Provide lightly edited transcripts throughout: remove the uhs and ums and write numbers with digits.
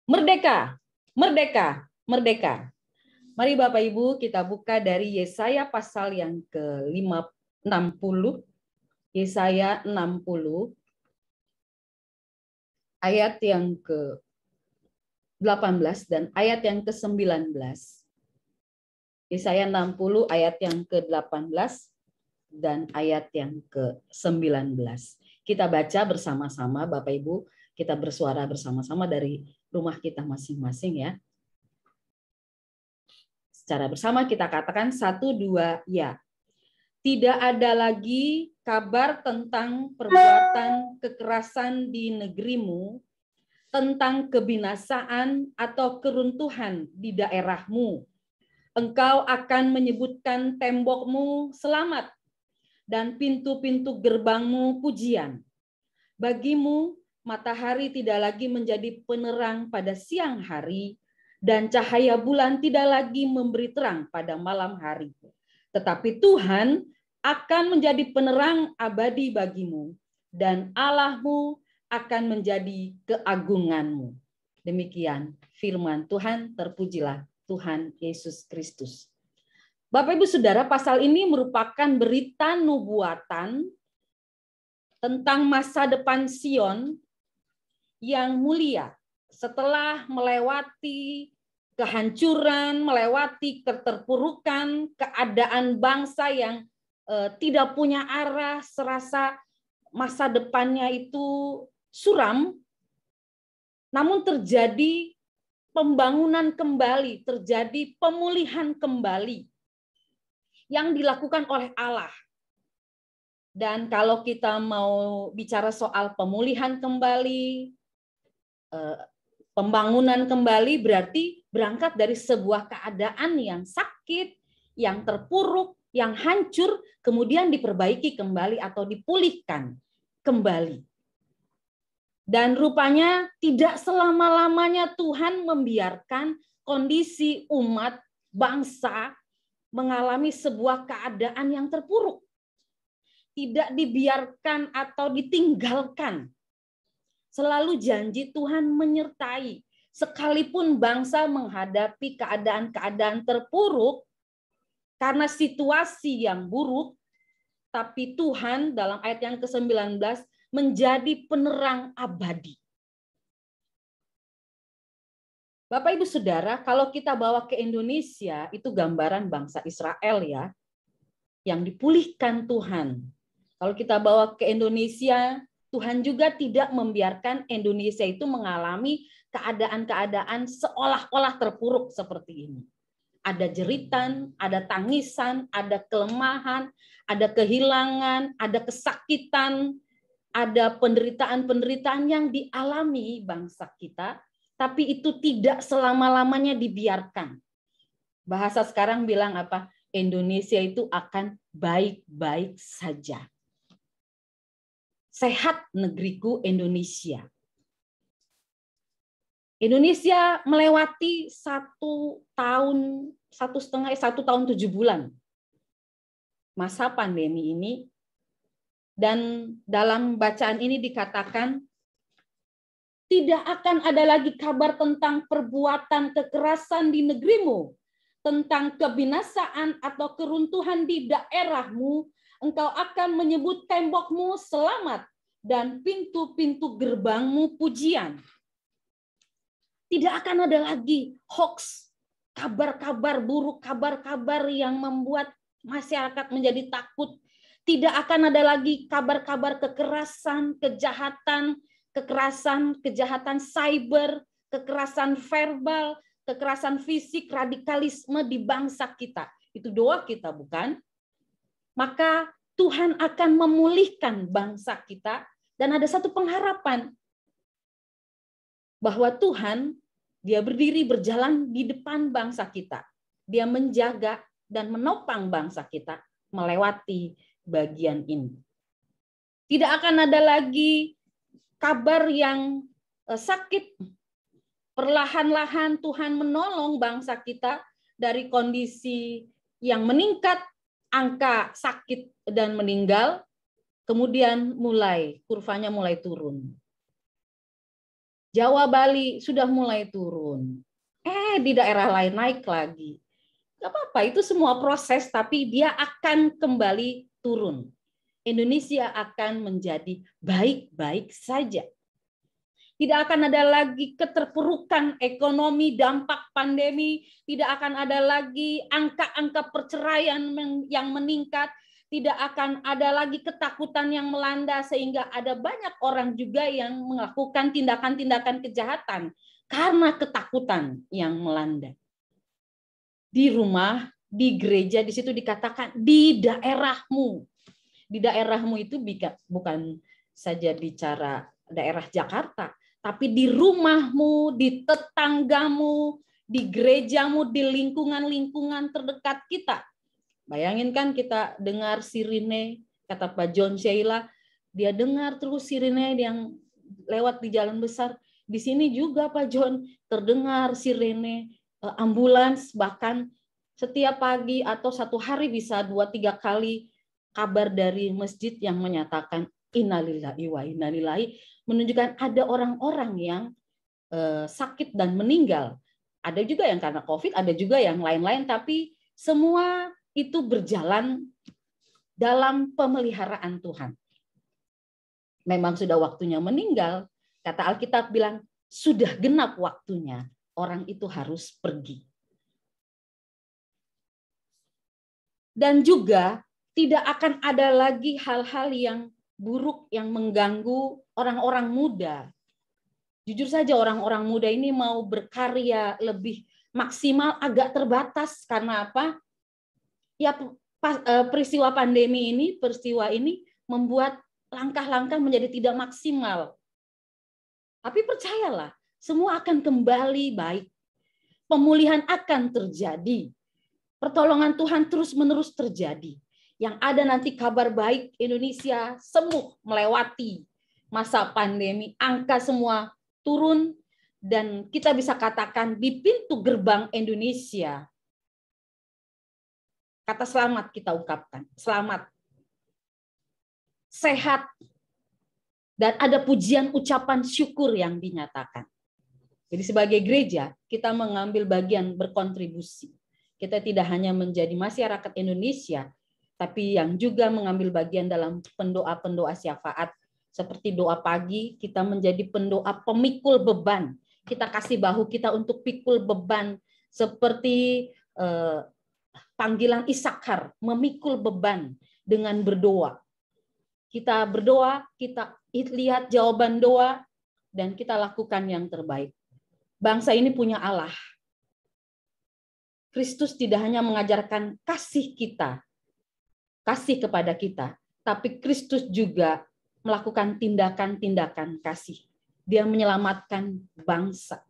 Merdeka, merdeka, merdeka. Mari Bapak Ibu kita buka dari Yesaya pasal yang ke-60. Yesaya 60 ayat yang ke-18 dan ayat yang ke-19. Yesaya 60 ayat yang ke-18 dan ayat yang ke-19. Kita baca bersama-sama Bapak Ibu, kita bersuara bersama-sama dari rumah kita masing-masing ya. Secara bersama kita katakan 1, 2, ya. Tidak ada lagi kabar tentang perbuatan kekerasan di negerimu, tentang kebinasaan atau keruntuhan di daerahmu. Engkau akan menyebutkan tembokmu selamat dan pintu-pintu gerbangmu pujian. Bagimu, matahari tidak lagi menjadi penerang pada siang hari, dan cahaya bulan tidak lagi memberi terang pada malam hari. Tetapi Tuhan akan menjadi penerang abadi bagimu, dan Allahmu akan menjadi keagunganmu. Demikian firman Tuhan, terpujilah Tuhan Yesus Kristus. Bapak Ibu Saudara, pasal ini merupakan berita nubuatan tentang masa depan Sion yang mulia setelah melewati kehancuran, melewati keterpurukan, keadaan bangsa yang tidak punya arah, serasa masa depannya itu suram, namun terjadi pembangunan kembali, terjadi pemulihan kembali yang dilakukan oleh Allah. Dan kalau kita mau bicara soal pemulihan kembali, pembangunan kembali berarti berangkat dari sebuah keadaan yang sakit, yang terpuruk, yang hancur, kemudian diperbaiki kembali atau dipulihkan kembali. Dan rupanya tidak selama-lamanya Tuhan membiarkan kondisi umat, bangsa mengalami sebuah keadaan yang terpuruk. Tidak dibiarkan atau ditinggalkan. Selalu janji Tuhan menyertai. Sekalipun bangsa menghadapi keadaan-keadaan terpuruk karena situasi yang buruk, tapi Tuhan dalam ayat yang ke-19 menjadi penerang abadi. Bapak Ibu Saudara, kalau kita bawa ke Indonesia, itu gambaran bangsa Israel ya, yang dipulihkan Tuhan. Kalau kita bawa ke Indonesia, Tuhan juga tidak membiarkan Indonesia itu mengalami keadaan-keadaan seolah-olah terpuruk seperti ini. Ada jeritan, ada tangisan, ada kelemahan, ada kehilangan, ada kesakitan, ada penderitaan-penderitaan yang dialami bangsa kita, tapi itu tidak selama-lamanya dibiarkan. Bahasa sekarang bilang apa? Indonesia itu akan baik-baik saja. Sehat negeriku Indonesia. Indonesia melewati 1 tahun 1,5 7 bulan masa pandemi ini, dan dalam bacaan ini dikatakan tidak akan ada lagi kabar tentang perbuatan kekerasan di negerimu, tentang kebinasaan atau keruntuhan di daerahmu. Engkau akan menyebut tembokmu selamat dan pintu-pintu gerbangmu pujian. Tidak akan ada lagi hoax, kabar-kabar buruk, kabar-kabar yang membuat masyarakat menjadi takut. Tidak akan ada lagi kabar-kabar kekerasan, kejahatan, kejahatan cyber, kekerasan verbal, kekerasan fisik, radikalisme di bangsa kita. Itu doa kita, bukan? Maka Tuhan akan memulihkan bangsa kita, dan ada satu pengharapan bahwa Tuhan, dia berdiri berjalan di depan bangsa kita. Dia menjaga dan menopang bangsa kita melewati bagian ini. Tidak akan ada lagi kabar yang sakit. Perlahan-lahan Tuhan menolong bangsa kita dari kondisi yang meningkat, angka sakit dan meninggal, kemudian kurvanya mulai turun. Jawa, Bali sudah mulai turun. Di daerah lain naik lagi. Gak apa-apa, itu semua proses, tapi dia akan kembali turun. Indonesia akan menjadi baik-baik saja. Tidak akan ada lagi keterpurukan ekonomi, dampak pandemi. Tidak akan ada lagi angka-angka perceraian yang meningkat. Tidak akan ada lagi ketakutan yang melanda, sehingga ada banyak orang juga yang melakukan tindakan-tindakan kejahatan karena ketakutan yang melanda. Di rumah, di gereja, di situ dikatakan di daerahmu. Di daerahmu itu bukan saja bicara daerah Jakarta, tapi di rumahmu, di tetanggamu, di gerejamu, di lingkungan-lingkungan terdekat kita. Bayangin kan kita dengar sirine, kata Pak John Sheila, dia dengar terus sirine yang lewat di jalan besar. Di sini juga Pak John terdengar sirene ambulans, bahkan setiap pagi atau satu hari bisa 2-3 kali kabar dari masjid yang menyatakan innalillahi wa inna ilaihi, menunjukkan ada orang-orang yang sakit dan meninggal. Ada juga yang karena COVID, ada juga yang lain-lain, tapi semua itu berjalan dalam pemeliharaan Tuhan. Memang sudah waktunya meninggal, kata Alkitab bilang, sudah genap waktunya, orang itu harus pergi. Dan juga tidak akan ada lagi hal-hal yang buruk yang mengganggu orang-orang muda. Jujur saja orang-orang muda ini mau berkarya lebih maksimal agak terbatas. Karena apa? Ya, peristiwa pandemi ini, peristiwa ini membuat langkah-langkah menjadi tidak maksimal. Tapi percayalah, semua akan kembali baik. Pemulihan akan terjadi. Pertolongan Tuhan terus-menerus terjadi. Yang ada nanti kabar baik, Indonesia sembuh melewati masa pandemi, angka semua turun, dan kita bisa katakan di pintu gerbang Indonesia, kata selamat kita ungkapkan, selamat, sehat, dan ada pujian ucapan syukur yang dinyatakan. Jadi sebagai gereja, kita mengambil bagian berkontribusi. Kita tidak hanya menjadi masyarakat Indonesia, tapi yang juga mengambil bagian dalam pendoa-pendoa syafaat. Seperti doa pagi, kita menjadi pendoa pemikul beban. Kita kasih bahu kita untuk pikul beban. Seperti panggilan Isakar, memikul beban dengan berdoa. Kita berdoa, kita lihat jawaban doa, dan kita lakukan yang terbaik. Bangsa ini punya Allah. Kristus tidak hanya mengajarkan kasih kita, kasih kepada kita, tapi Kristus juga melakukan tindakan-tindakan kasih. Dia menyelamatkan bangsa.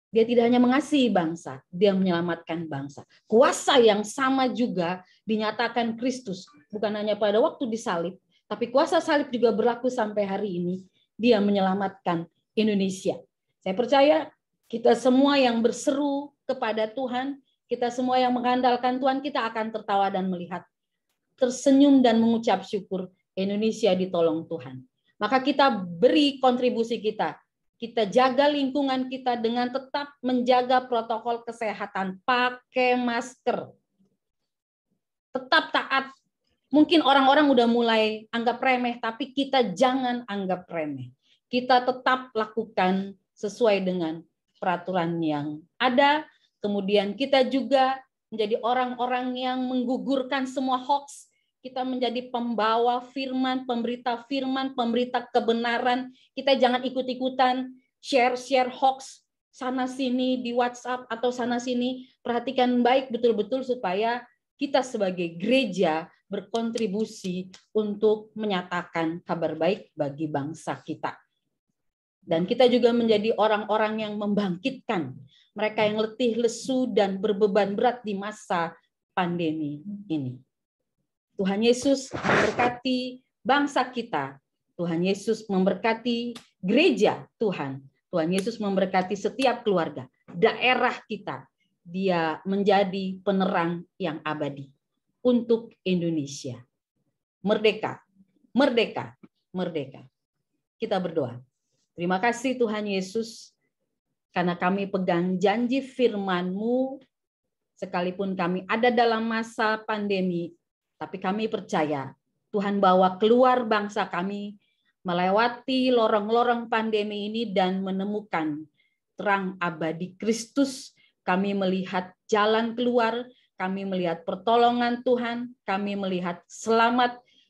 Dia tidak hanya mengasihi bangsa, dia menyelamatkan bangsa. Kuasa yang sama juga dinyatakan Kristus, bukan hanya pada waktu disalib, tapi kuasa salib juga berlaku sampai hari ini. Dia menyelamatkan Indonesia. Saya percaya kita semua yang berseru kepada Tuhan, kita semua yang mengandalkan Tuhan, kita akan tertawa dan melihat, tersenyum dan mengucap syukur Indonesia ditolong Tuhan. Maka kita beri kontribusi kita. Kita jaga lingkungan kita dengan tetap menjaga protokol kesehatan, pakai masker. Tetap taat. Mungkin orang-orang udah mulai anggap remeh, tapi kita jangan anggap remeh. Kita tetap lakukan sesuai dengan peraturan yang ada. Kemudian kita juga menjadi orang-orang yang menggugurkan semua hoax. Kita menjadi pembawa firman, pemberita kebenaran. Kita jangan ikut-ikutan share hoax sana sini di WhatsApp atau sana sini. Perhatikan baik betul-betul supaya kita sebagai gereja berkontribusi untuk menyatakan kabar baik bagi bangsa kita. Dan kita juga menjadi orang-orang yang membangkitkan mereka yang letih, lesu, dan berbeban berat di masa pandemi ini. Tuhan Yesus memberkati bangsa kita. Tuhan Yesus memberkati gereja Tuhan. Tuhan Yesus memberkati setiap keluarga, daerah kita. Dia menjadi penerang yang abadi untuk Indonesia. Merdeka, merdeka, merdeka. Kita berdoa. Terima kasih Tuhan Yesus, karena kami pegang janji firman-Mu, sekalipun kami ada dalam masa pandemi, tapi kami percaya Tuhan bawa keluar bangsa kami melewati lorong-lorong pandemi ini dan menemukan terang abadi Kristus. Kami melihat jalan keluar, kami melihat pertolongan Tuhan, kami melihat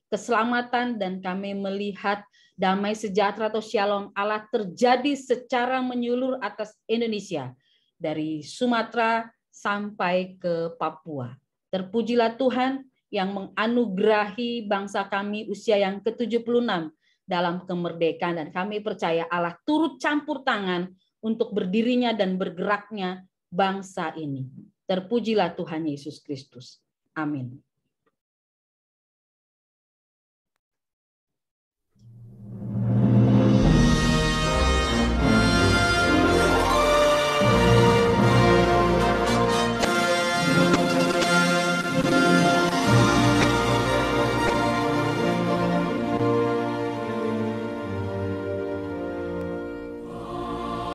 keselamatan, dan kami melihat damai sejahtera atau shalom Allah terjadi secara menyeluruh atas Indonesia, dari Sumatera sampai ke Papua. Terpujilah Tuhan yang menganugerahi bangsa kami usia yang ke-76 dalam kemerdekaan, dan kami percaya Allah turut campur tangan untuk berdirinya dan bergeraknya bangsa ini. Terpujilah Tuhan Yesus Kristus. Amin.